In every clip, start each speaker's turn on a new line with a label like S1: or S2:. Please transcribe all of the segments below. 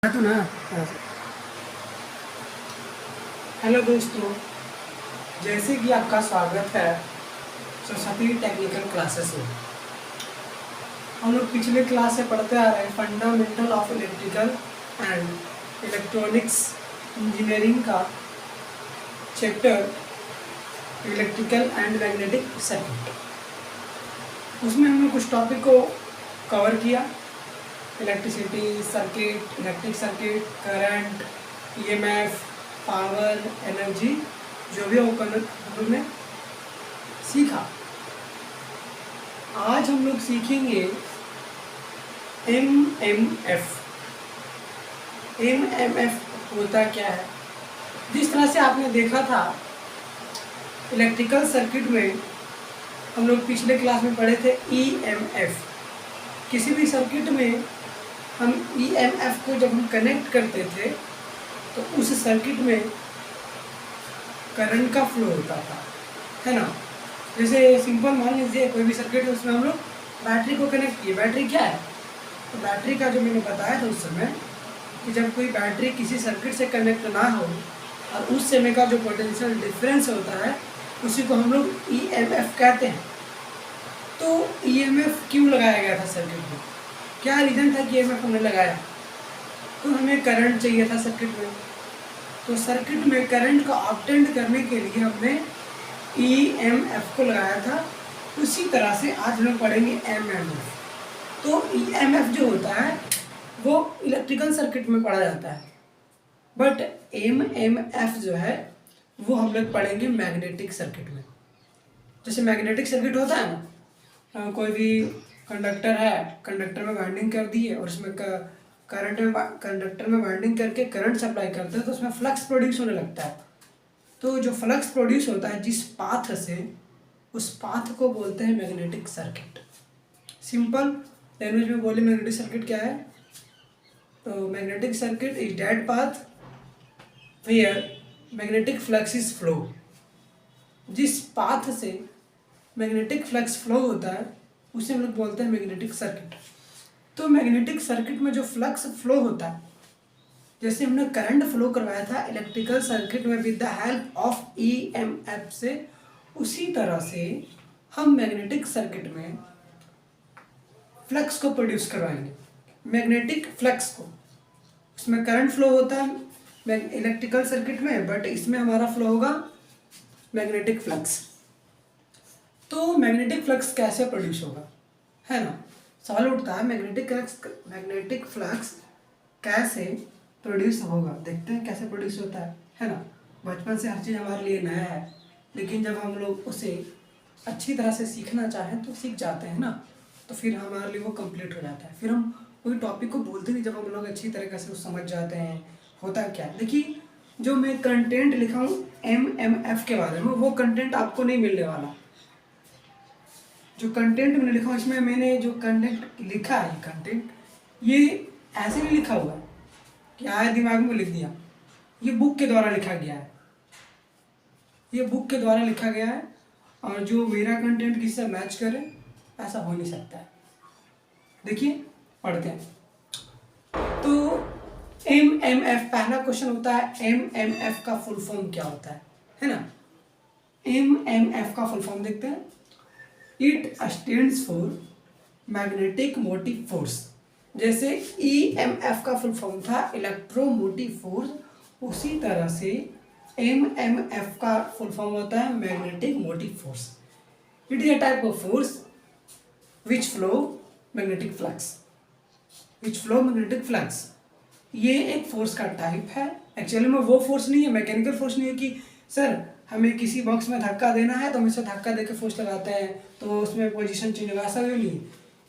S1: तो ना। हेलो दोस्तों, जैसे कि आपका स्वागत है सरस्वती टेक्निकल क्लासेस में। हम लोग पिछले क्लास से पढ़ते आ रहे हैं fundamental of electrical and electronics engineering का chapter electrical and magnetic circuit. उसमें हमने कुछ टॉपिक को कवर किया। Electricity circuit, electric circuit, current, EMF, power, energy, जो भी हम लोग ने सीखा। आज हम लोग सीखेंगे एमएमएफ। एमएमएफ होता क्या है? जिस तरह से आपने देखा था इलेक्ट्रिकल सर्किट में, हम लोग पिछले क्लास में पढ़े थे ईएमएफ। किसी भी सर्किट में हम ईएमएफ को जब हम कनेक्ट करते थे तो उस सर्किट में करंट का फ्लो होता था, है ना। जैसे सिंपल मान लीजिए कोई भी सर्किट है, उसमें हम लोग बैटरी को कनेक्ट किए। बैटरी क्या है? तो बैटरी का जो मैंने बताया था उस समय कि जब कोई बैटरी किसी सर्किट से कनेक्ट ना हो और उस समय का जो पोटेंशियल डिफरेंस होता है उसी को हम लोग ईएमएफ कहते हैं। तो ईएमएफ क्यों लगाया गया था सर्किट में? क्या रीज़न था कि ईएमएफ हमने लगाया? तो हमें करंट चाहिए था सर्किट में। तो सर्किट में करंट को ऑब्टेन करने के लिए हमने ईएमएफ को लगाया था। उसी तरह से आज हम पढ़ेंगे एमएमएफ। तो ईएमएफ जो होता है वो इलेक्ट्रिकल सर्किट में पढ़ा जाता है, बट एमएमएफ जो है वो हम लोग पढ़ेंगे मैग्नेटिक सर्किट में। जैसे मैग्नेटिक सर्किट होता है ना, कोई भी कंडक्टर है, कंडक्टर में वाइंडिंग कर दी है और उसमें करंट में कंडक्टर में वाइंडिंग करके करंट सप्लाई करते हैं तो उसमें फ्लक्स प्रोड्यूस होने लगता है। तो जो फ्लक्स प्रोड्यूस होता है जिस पाथ से, उस पाथ को बोलते हैं मैग्नेटिक सर्किट। सिंपल लैंग्वेज में बोले मैग्नेटिक सर्किट क्या है? तो magnetic circuit is that path where magnetic flux is flow. जिस पाथ से मैग्नेटिक फ्लक्स फ्लो होता है उसे हम लोग बोलते हैं मैग्नेटिक सर्किट। तो मैग्नेटिक सर्किट में जो फ्लक्स फ्लो होता है, जैसे हमने करंट फ्लो करवाया था इलेक्ट्रिकल सर्किट में with the help of EMF से, उसी तरह से हम मैग्नेटिक सर्किट में फ्लक्स को प्रोड्यूस करवाएंगे। मैग्नेटिक फ्लक्स को, उसमें करंट फ्लो होता है इलेक्ट्रिकल सर्किट में, बट इसमें हमारा फ्लो होगा मैग्नेटिक फ्लक्स। तो मैग्नेटिक फ्लक्स कैसे प्रोड्यूस होगा, है ना। सवाल उठता है मैग्नेटिक फ्लक्स कैसे प्रोड्यूस होगा। देखते हैं कैसे प्रोड्यूस होता है ना। बचपन से हर चीज़ हमारे लिए नया है, लेकिन जब हम लोग उसे अच्छी तरह से सीखना चाहें तो सीख जाते हैं ना, तो फिर हमारे लिए वो कंप्लीट हो जाता है। फिर हम कोई टॉपिक को बोलते नहीं जब हम लोग अच्छी तरीके से उसे समझ जाते हैं। होता क्या है, देखिए जो मैं कंटेंट लिखा हूँ एमएमएफ के बारे में, वो कंटेंट आपको नहीं मिलने वाला। जो कंटेंट मैंने लिखा इसमें मैंने जो कंटेंट लिखा है, कंटेंट ये ऐसे नहीं लिखा हुआ है कि आया दिमाग में लिख दिया। ये बुक के द्वारा लिखा गया है, ये बुक के द्वारा लिखा गया है, और जो मेरा कंटेंट किसी से मैच करे ऐसा हो नहीं सकता है। देखिए पढ़ते हैं। तो एमएमएफ, पहला क्वेश्चन होता है एमएमएफ का फुल फॉर्म क्या होता है ना। एमएमएफ का फुल फॉर्म देखते हैं। It stands for magnetic motive force. जैसे ईएमएफ का फुल फॉर्म था इलेक्ट्रोमोटिव फोर्स, उसी तरह से एमएमएफ का फुल फॉर्म होता है magnetic motive force. It is a type of force which flow magnetic flux, which flow magnetic flux. ये एक फोर्स का टाइप है। एक्चुअली में वो फोर्स नहीं है, मैकेनिकल फोर्स नहीं है कि सर हमें किसी बॉक्स में धक्का देना है तो हम इसे धक्का देकर फोर्स लगाते हैं तो उसमें पोजीशन चेंज होगा, ऐसा भी नहीं।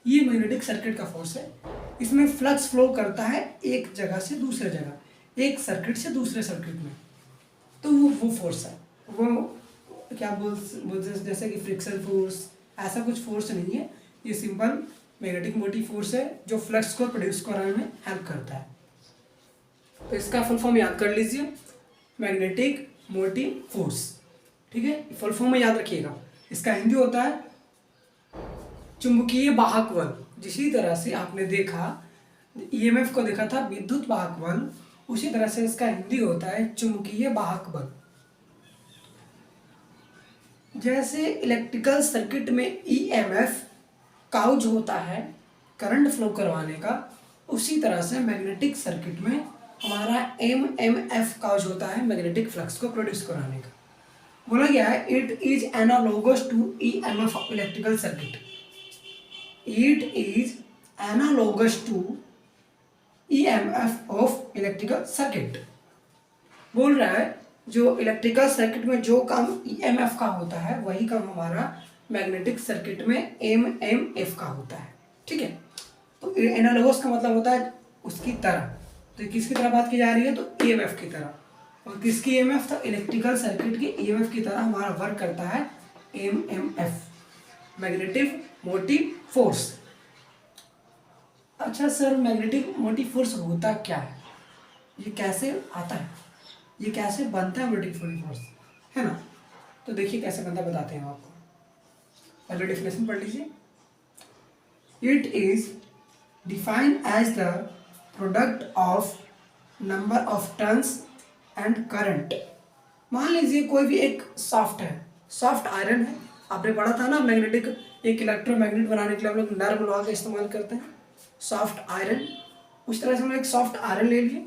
S1: ये मैग्नेटिक सर्किट का फोर्स है। इसमें फ्लक्स फ्लो करता है एक जगह से दूसरे जगह, एक सर्किट से दूसरे सर्किट में, तो वो फोर्स है। वो क्या बोलते जैसे कि फ्रिक्शन फोर्स, ऐसा कुछ फोर्स नहीं है। ये सिंपल मैग्नेटिक मोटिव फोर्स है जो फ्लक्स को प्रोड्यूस कराने में हेल्प करता है। तो इसका फुल फॉर्म याद कर लीजिए, मैग्नेटिक मोटिव फोर्स। ठीक है, फुल फॉर्म में याद रखिएगा। इसका हिंदी होता है चुंबकीय वाहक बल। जिसी तरह से आपने देखा ईएमएफ को देखा था विद्युत वाहक बल, उसी तरह से इसका हिंदी होता है चुंबकीय वाहक बल। जैसे इलेक्ट्रिकल सर्किट में ईएमएफ काउज होता है करंट फ्लो करवाने का, उसी तरह से मैग्नेटिक सर्किट में हमारा एमएमएफ काउज होता है मैग्नेटिक फ्लक्स को प्रोड्यूस कराने का। बोला गया है it is analogous to EMF of electrical circuit. It is analogous to EMF of electrical circuit. बोल रहा है जो इलेक्ट्रिकल सर्किट में जो काम ईएमएफ का होता है वही काम हमारा मैग्नेटिक सर्किट में एमएमएफ का होता है। ठीक है, तो एनालोगस का मतलब होता है उसकी तरह। तो किसकी तरह बात की जा रही है, तो ईएमएफ की तरह। और किसकी ईएमएफ, तो इलेक्ट्रिकल सर्किट की ईएमएफ की तरह हमारा वर्क करता है एमएमएफ, मैग्नेटिक मोटिव फोर्स। अच्छा सर, मैग्नेटिक मोटिव फोर्स होता क्या है, ये कैसे आता है, ये कैसे बनता है मैग्नेटिक मोटिव फोर्स, है ना? तो देखिए कैसे बनता बताते हैं आपको। पहले डेफिनेशन पढ़ लीजिए। It is defined as the product of number of turns and current. मान लीजिए कोई भी एक सॉफ्ट है, सॉफ्ट आयरन है, आपने पढ़ा था ना मैग्नेटिक, एक इलेक्ट्रोमैग्नेट बनाने के लिए हम लोग नर्म लोहा का इस्तेमाल करते हैं, सॉफ्ट आयरन। उस तरह से हम एक सॉफ्ट आयरन ले लिए,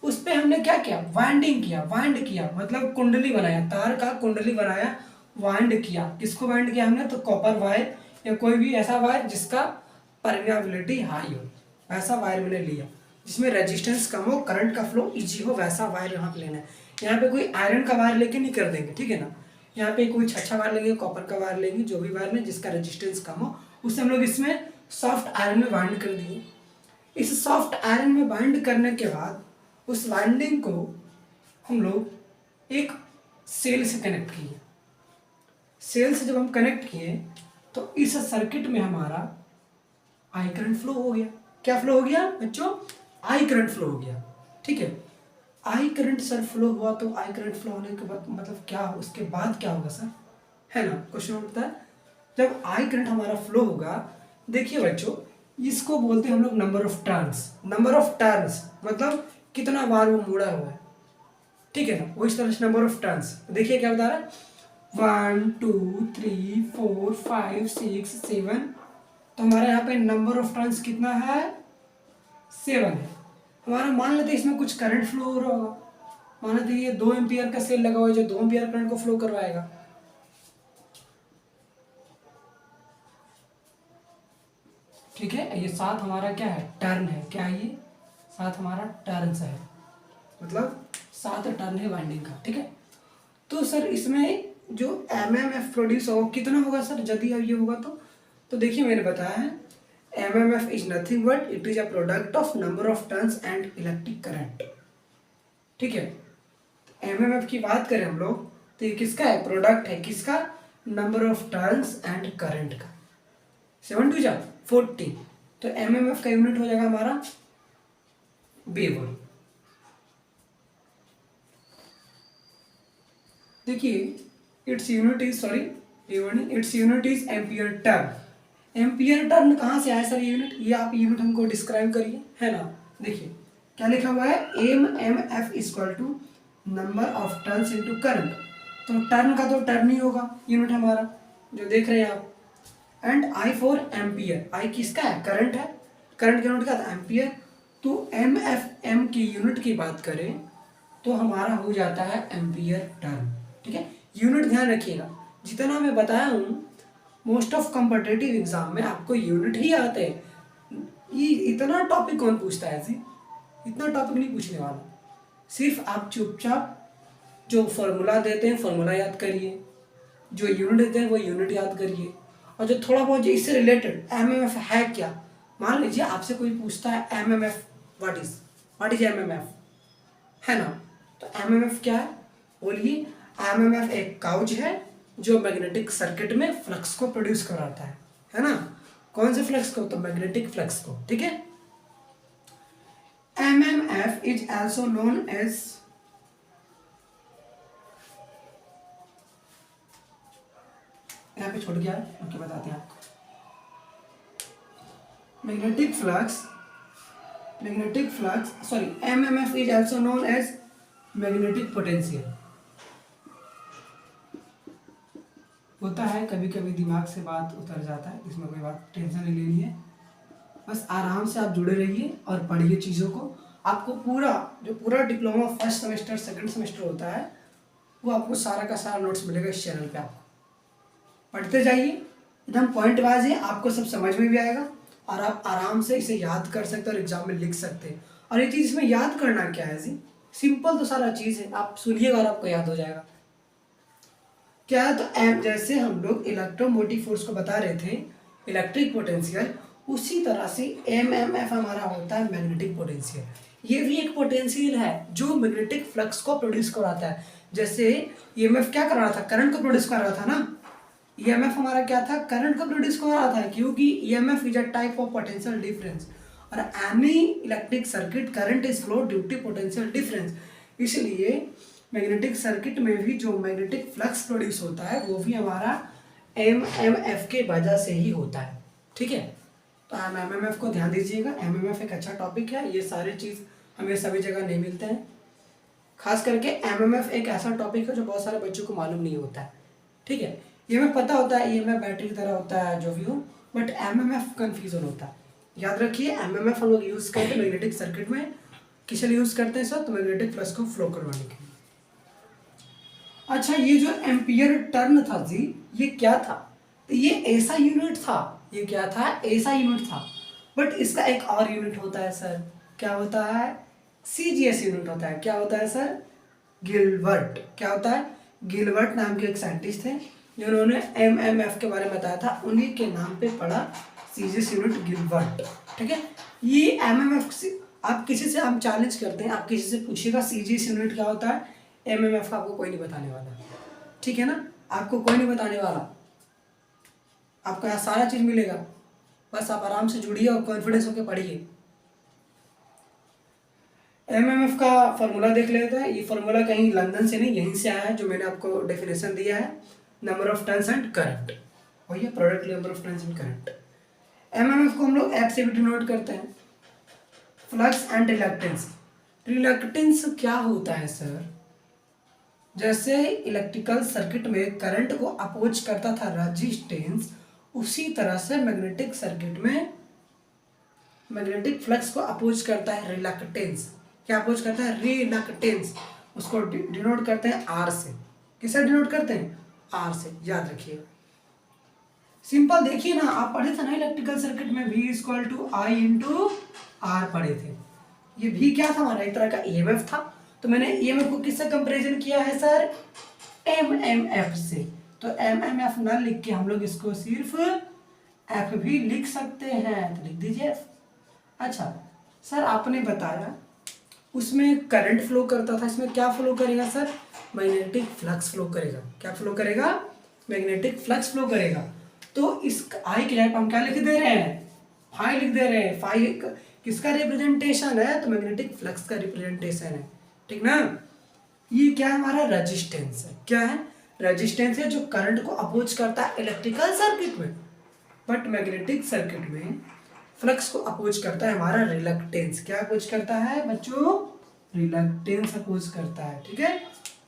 S1: उस पर हमने क्या किया, वाइंडिंग किया, वाइंड किया मतलब कुंडली बनाया, तार का कुंडली बनाया, वाइंड किया। किसको वाइंड किया हमने, तो कॉपर वायर या कोई भी ऐसा वायर जिसका परमेबिलिटी हाई हो, वैसा वायर मैंने लिया जिसमें रेजिस्टेंस कम हो, करंट का फ्लो इजी हो, वैसा वायर यहाँ पे लेना है। यहाँ पे कोई आयरन का वायर लेके नहीं कर देंगे, ठीक है ना? यहाँ पे कोई अच्छा वायर लेंगे, कॉपर का वायर लेंगे, जो भी वायर लें जिसका रेजिस्टेंस कम हो, उससे हम लोग इसमें सॉफ्ट आयरन में बाइंड कर दिए। इस सॉफ्ट आयरन में बाइंड करने के बाद उस वाइंडिंग को हम लोग एक सेल से कनेक्ट किए। सेल से जब हम कनेक्ट किए तो इस सर्किट में हमारा आई करंट फ्लो हो गया। क्या फ्लो हो गया बच्चों, आई करंट फ्लो हो गया। ठीक है, आई करंट सर फ्लो हुआ, तो आई करंट फ्लो होने के बाद मतलब क्या, उसके बाद क्या होगा सर, है ना? क्वेश्चन उठता है जब आई करंट हमारा फ्लो होगा। देखिए बच्चों, इसको बोलते हैं हम लोग number of turns. Number of turns मतलब कितना बार वो मुड़ा हुआ है, ठीक है ना? वो इस तरह से नंबर ऑफ टर्न्स। देखिए क्या बता रहा है, 1 2 3 4 5 6 7। तो हमारे यहाँ पे नंबर ऑफ टर्न्स कितना है, 7 है। हमारा मान लेते इसमें कुछ करंट फ्लो हो रहा होगा, मान लेते ये 2 एम्पियर का सेल लगा हुआ है जो 2 एम्पियर करंट को फ्लो करवाएगा। ठीक है, ये 7 हमारा क्या है, टर्न है। क्या है ये, 7 हमारा टर्न्स है, मतलब 7 टर्न है वाइंडिंग का। ठीक है, तो सर इसमें जो एमएमएफ प्रोड्यूस होगा कितना होगा सर, यदि अब ये होगा तो देखिए मैंने बताया है MMF is nothing but it is a product of number of turns and electric current. ठीक है, एमएमएफ की बात करें हम लोग तो ये किसका है, प्रोडक्ट है किसका, number of turns and current का। 7 2 40, तो एमएमएफ का यूनिट हो जाएगा हमारा वेबर। देखिए its unit is its unit is ampere turn. Ampere turn कहाँ से आया सर ये यूनिट, ये आप यूनिट हमको डिस्क्राइब करिए, है ना? देखिए क्या लिखा हुआ है, M M F equal to number of turns into current. तो टर्न का तो टर्न ही होगा यूनिट हमारा जो देख रहे हैं आप। एंड आई फॉर एम्पियर, आई किसका है, करंट है, करंट का यूनिट क्या था, एम्पियर। तो एम एफ एम की यूनिट की बात करें तो हमारा हो जाता है एम्पियर टर्न। ठीक है, यूनिट ध्यान रखिएगा, जितना मैं बताया हूँ मोस्ट ऑफ कॉम्पिटिटिव एग्जाम में आपको यूनिट ही आते हैं। ये इतना टॉपिक कौन पूछता है जी, इतना टॉपिक नहीं पूछने वाला। सिर्फ आप चुपचाप जो फॉर्मूला देते हैं फॉर्मूला याद करिए, जो यूनिट देते हैं वो यूनिट याद करिए, और जो थोड़ा बहुत जो इससे रिलेटेड एमएमएफ है क्या, मान लीजिए आपसे कोई पूछता है एमएमएफ व्हाट इज एमएमएफ, है ना? तो एमएमएफ क्या है बोलिए, एमएमएफ एक काउज है जो मैग्नेटिक सर्किट में फ्लक्स को प्रोड्यूस कराता है ना? कौन से फ्लक्स को, तो मैग्नेटिक फ्लक्स को। ठीक है, MMF is also known as यहाँ पे छोड़ गया है, बताते हैं आपको। Magnetic flux magnetic flux sorry MMF is also known as magnetic potential. होता है कभी कभी दिमाग से बात उतर जाता है, इसमें कोई बात टेंशन नहीं लेनी है, बस आराम से आप जुड़े रहिए और पढ़िए चीज़ों को। आपको पूरा जो पूरा diploma first semester second semester होता है वो आपको सारा का सारा नोट्स मिलेगा इस चैनल पे। आपको पढ़ते जाइए, एकदम पॉइंट वाइज है, आपको सब समझ में भी आएगा और आप आराम से इसे याद कर सकते हैं और एग्जाम में लिख सकते हैं। और ये चीज़ इसमें याद करना क्या है जी, सिंपल तो सारा चीज़ है, आप सुनिएगा और आपको याद हो जाएगा। क्या है तो एम, जैसे हम लोग इलेक्ट्रोमोटिव फोर्स को बता रहे थे इलेक्ट्रिक पोटेंशियल, उसी तरह से एमएमएफ हमारा होता है मैग्नेटिक पोटेंशियल। ये भी एक पोटेंशियल है जो मैग्नेटिक फ्लक्स को प्रोड्यूस कराता है। जैसे ईएमएफ क्या कर रहा था, करंट को प्रोड्यूस कर रहा था ना, ईएमएफ हमारा क्या था, करंट को प्रोड्यूस कर रहा था, क्योंकि EMF is a type of potential difference और any electric circuit current is flow due to potential difference. इसलिए मैग्नेटिक सर्किट में भी जो मैग्नेटिक फ्लक्स प्रोड्यूस होता है वो भी हमारा एमएमएफ के वजह से ही होता है। ठीक है, तो आप एमएमएफ को ध्यान दीजिएगा। एमएमएफ एक अच्छा टॉपिक है, ये सारी चीज़ हमें सभी जगह नहीं मिलते हैं। खास करके एमएमएफ एक ऐसा टॉपिक है जो बहुत सारे बच्चों को मालूम नहीं होता है। ठीक है, ये हमें पता होता है ईएमएफ बैटरी की तरह होता है जो भी हो, बट एमएमएफ कन्फ्यूजन होता है। याद रखिए एमएमएफ हम लोग यूज़ करते हैं मैग्नेटिक सर्किट में, किस लिए यूज़ करते हैं सर, तो मैग्नेटिक फ्लक्स को फ्लो करवाने के लिए। अच्छा, ये जो एम्पियर टर्न था जी, ये क्या था, तो ये ऐसा यूनिट था, ये क्या था, ऐसा यूनिट था, बट इसका एक और यूनिट होता है सर, क्या होता है, सीजीएस यूनिट होता है। क्या होता है सर, गिलबर्ट। क्या होता है, गिलबर्ट नाम के एक साइंटिस्ट थे जिन्होंने एमएमएफ के बारे में बताया था, उन्हीं के नाम पे पड़ा सीजीएस यूनिट गिलबर्ट। ठीक है, ये एमएमएफ से आप किसी से हम चैलेंज करते हैं, आप किसी से पूछिएगा सीजीएस यूनिट क्या होता है, एमएमएफ का आपको कोई नहीं बताने वाला। ठीक है ना, आपको कोई नहीं बताने वाला, आपको यहाँ सारा चीज़ मिलेगा, बस आप आराम से जुड़िए और कॉन्फिडेंस होकर पढ़िए। एमएमएफ का फॉर्मूला देख लेते हैं। ये फॉर्मूला कहीं लंदन से नहीं, यहीं से आया है, जो मैंने आपको डेफिनेशन दिया है, number of turns and current, वही है product number of turns and current. MMF को हम लोग एफ से भी डिनोट करते हैं, फ्लक्स एंड रिलक्टेंस। रिलक्टेंस क्या होता है सर, जैसे इलेक्ट्रिकल सर्किट में करंट को अपोज करता था रेजिस्टेंस, उसी तरह से मैग्नेटिक सर्किट में मैग्नेटिक फ्लक्स को अपोज करता है रिलक्टेंस। क्या अपोज करता है, रिलक्टेंस, उसको डिनोट करते हैं आर से। किससे डिनोट करते हैं, आर से, याद रखिएगा। सिंपल देखिए ना, आप पढ़े थे ना इलेक्ट्रिकल सर्किट में V equal to I into R पढ़े थे। ये भी क्या था, हमारा एक तरह का ईएमएफ था, तो मैंने ईएमएफ को किससे कंपैरिजन किया है सर, एमएमएफ से। तो एमएमएफ ना लिख के हम लोग इसको सिर्फ एफ भी लिख सकते हैं, तो लिख दीजिए एफ। अच्छा सर, आपने बताया उसमें करंट फ्लो करता था, इसमें क्या फ्लो करेगा सर, मैग्नेटिक फ्लक्स फ्लो करेगा। क्या फ्लो करेगा, मैग्नेटिक फ्लक्स फ्लो करेगा। तो इस आई की जगह हम क्या लिख दे रहे हैं, फाई लिख दे रहे हैं। फाई किसका रिप्रेजेंटेशन है, तो मैग्नेटिक फ्लक्स का रिप्रेजेंटेशन है। ठीक ना, ये क्या है, हमारा रेजिस्टेंस है। क्या है, रेजिस्टेंस है जो करंट को अपोज करता है इलेक्ट्रिकल सर्किट में, बट मैग्नेटिक सर्किट में फ्लक्स को अपोज करता है हमारा रिलक्टेंस। क्या अपोज करता है बच्चों, रिलक्टेंस अपोज करता है। ठीक है,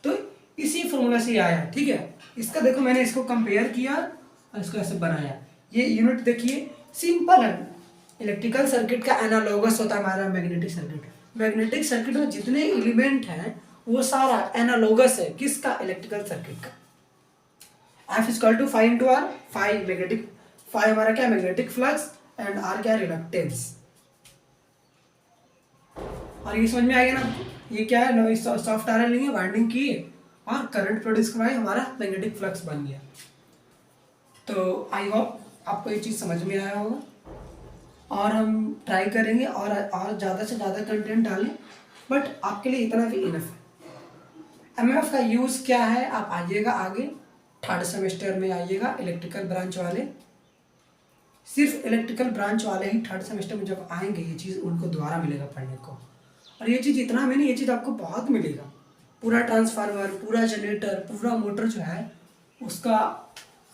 S1: तो इसी फॉर्मूला से आया। ठीक है, इसका देखो मैंने इसको कंपेयर किया और इसको ऐसे बनाया। ये यूनिट देखिए सिंपल है, इलेक्ट्रिकल सर्किट का एनालॉगस होता है हमारा मैग्नेटिक सर्किट। मैग्नेटिक सर्किट में जितने एलिमेंट हैं वो सारा एनालॉगस है, किसका, इलेक्ट्रिकल सर्किट का। F equal to phi into R, phi magnetic, phi हमारा क्या, मैग्नेटिक फ्लक्स, एंड आर क्या, रिलक्टेंस। और ये समझ में आ गया ना, ये क्या है, सॉफ्ट आयरन लिए वाइंडिंग की और करंट प्रोड्यूस करवाई, हमारा मैग्नेटिक फ्लक्स बन गया। तो आई होप आपको ये चीज़ समझ में आया होगा, और हम ट्राई करेंगे और ज़्यादा से ज़्यादा कंटेंट डालें, बट आपके लिए इतना भी इनफ है। एमएमएफ का यूज़ क्या है, आप आइएगा आगे थर्ड सेमेस्टर में आइएगा, इलेक्ट्रिकल ब्रांच वाले, सिर्फ इलेक्ट्रिकल ब्रांच वाले ही थर्ड सेमेस्टर में जब आएंगे ये चीज़ उनको दोबारा मिलेगा पढ़ने को। और ये चीज़ इतना में नहीं, ये चीज़ आपको बहुत मिलेगा, पूरा ट्रांसफार्मर, पूरा जनरेटर, पूरा मोटर जो है उसका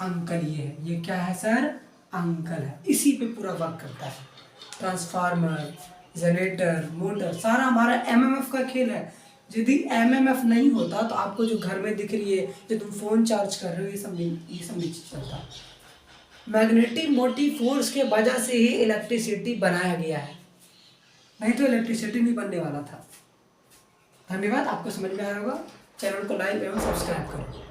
S1: अंकल ये है। ये क्या है सर, अंकल है, इसी पे पूरा वर्क करता है। ट्रांसफार्मर, जनरेटर, मोटर, सारा हमारा एमएमएफ का खेल है। यदि एमएमएफ नहीं होता तो आपको जो घर में दिख रही है, जो तुम फोन चार्ज कर रहे हो, ये सब नहीं चलता। मैग्नेटिक मोटिव फोर्स के वजह से ही इलेक्ट्रिसिटी बनाया गया है, नहीं तो इलेक्ट्रिसिटी नहीं बनने वाला था। धन्यवाद, आपको समझ में आया होगा। चैनल को लाइक एवं सब्सक्राइब करो।